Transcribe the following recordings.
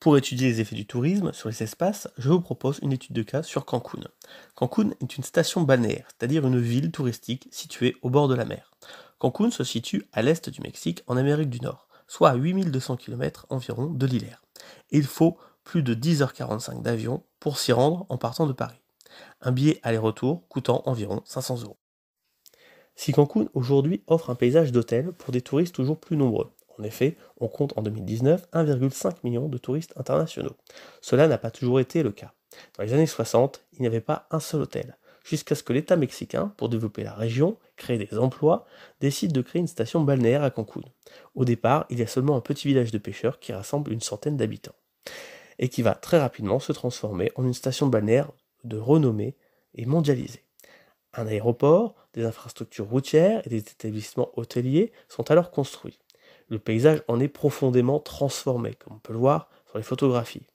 Pour étudier les effets du tourisme sur les espaces, je vous propose une étude de cas sur Cancun. Cancun est une station balnéaire, c'est-à-dire une ville touristique située au bord de la mer. Cancun se situe à l'est du Mexique, en Amérique du Nord, soit à 8200 km environ de l'île. Et il faut plus de 10h45 d'avion pour s'y rendre en partant de Paris. Un billet aller-retour coûtant environ 500 euros. Si Cancun aujourd'hui offre un paysage d'hôtels pour des touristes toujours plus nombreux. En effet, on compte en 2019 1,5 million de touristes internationaux. Cela n'a pas toujours été le cas. Dans les années 60, il n'y avait pas un seul hôtel, jusqu'à ce que l'État mexicain, pour développer la région, créer des emplois, décide de créer une station balnéaire à Cancun. Au départ, il y a seulement un petit village de pêcheurs qui rassemble une centaine d'habitants, et qui va très rapidement se transformer en une station balnéaire de renommée et mondialisée. Un aéroport, des infrastructures routières et des établissements hôteliers sont alors construits. Le paysage en est profondément transformé, comme on peut le voir sur les photographies.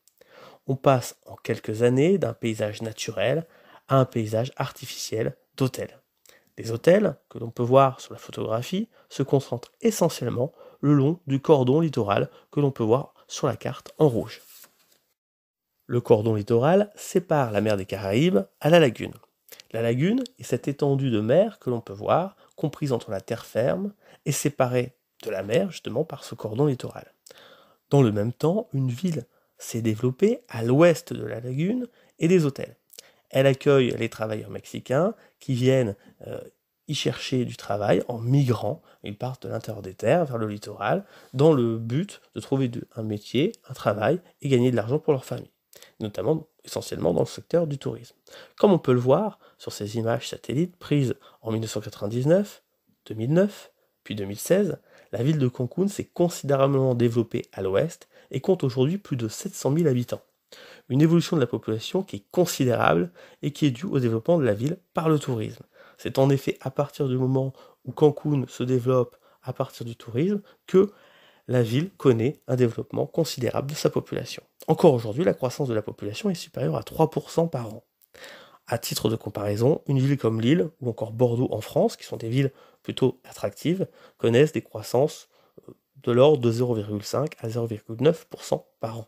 On passe en quelques années d'un paysage naturel à un paysage artificiel d'hôtels. Les hôtels, que l'on peut voir sur la photographie, se concentrent essentiellement le long du cordon littoral que l'on peut voir sur la carte en rouge. Le cordon littoral sépare la mer des Caraïbes à la lagune. La lagune est cette étendue de mer que l'on peut voir, comprise entre la terre ferme et séparée de la mer justement par ce cordon littoral. Dans le même temps, une ville s'est développée à l'ouest de la lagune et des hôtels. Elle accueille les travailleurs mexicains qui viennent y chercher du travail en migrant. Ils partent de l'intérieur des terres vers le littoral dans le but de trouver un métier, un travail et gagner de l'argent pour leur famille, notamment essentiellement dans le secteur du tourisme. Comme on peut le voir sur ces images satellites prises en 1999, 2009, puis 2016, la ville de Cancun s'est considérablement développée à l'ouest et compte aujourd'hui plus de 700 000 habitants. Une évolution de la population qui est considérable et qui est due au développement de la ville par le tourisme. C'est en effet à partir du moment où Cancun se développe à partir du tourisme que la ville connaît un développement considérable de sa population. Encore aujourd'hui, la croissance de la population est supérieure à 3% par an. À titre de comparaison, une ville comme Lille ou encore Bordeaux en France, qui sont des villes plutôt attractives, connaissent des croissances de l'ordre de 0,5 à 0,9% par an.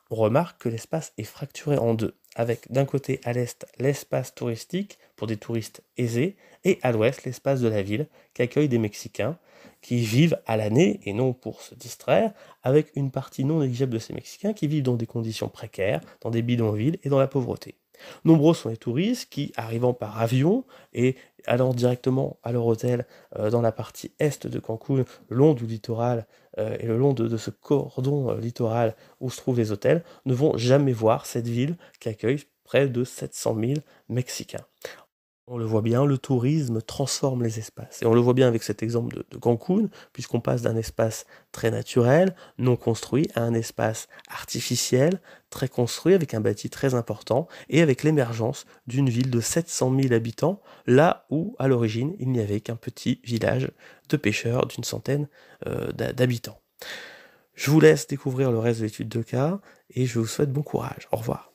On remarque que l'espace est fracturé en deux, avec d'un côté à l'est l'espace touristique pour des touristes aisés, et à l'ouest l'espace de la ville qui accueille des Mexicains qui vivent à l'année, et non pour se distraire, avec une partie non négligeable de ces Mexicains qui vivent dans des conditions précaires, dans des bidonvilles et dans la pauvreté. Nombreux sont les touristes qui, arrivant par avion et allant directement à leur hôtel dans la partie est de Cancun, le long du littoral et le long de ce cordon littoral où se trouvent les hôtels, ne vont jamais voir cette ville qui accueille près de 700 000 Mexicains. On le voit bien, le tourisme transforme les espaces. Et on le voit bien avec cet exemple de Cancun, puisqu'on passe d'un espace très naturel, non construit, à un espace artificiel, très construit, avec un bâti très important, et avec l'émergence d'une ville de 700 000 habitants, là où, à l'origine, il n'y avait qu'un petit village de pêcheurs d'une centaine d'habitants. Je vous laisse découvrir le reste de l'étude de cas, et je vous souhaite bon courage. Au revoir.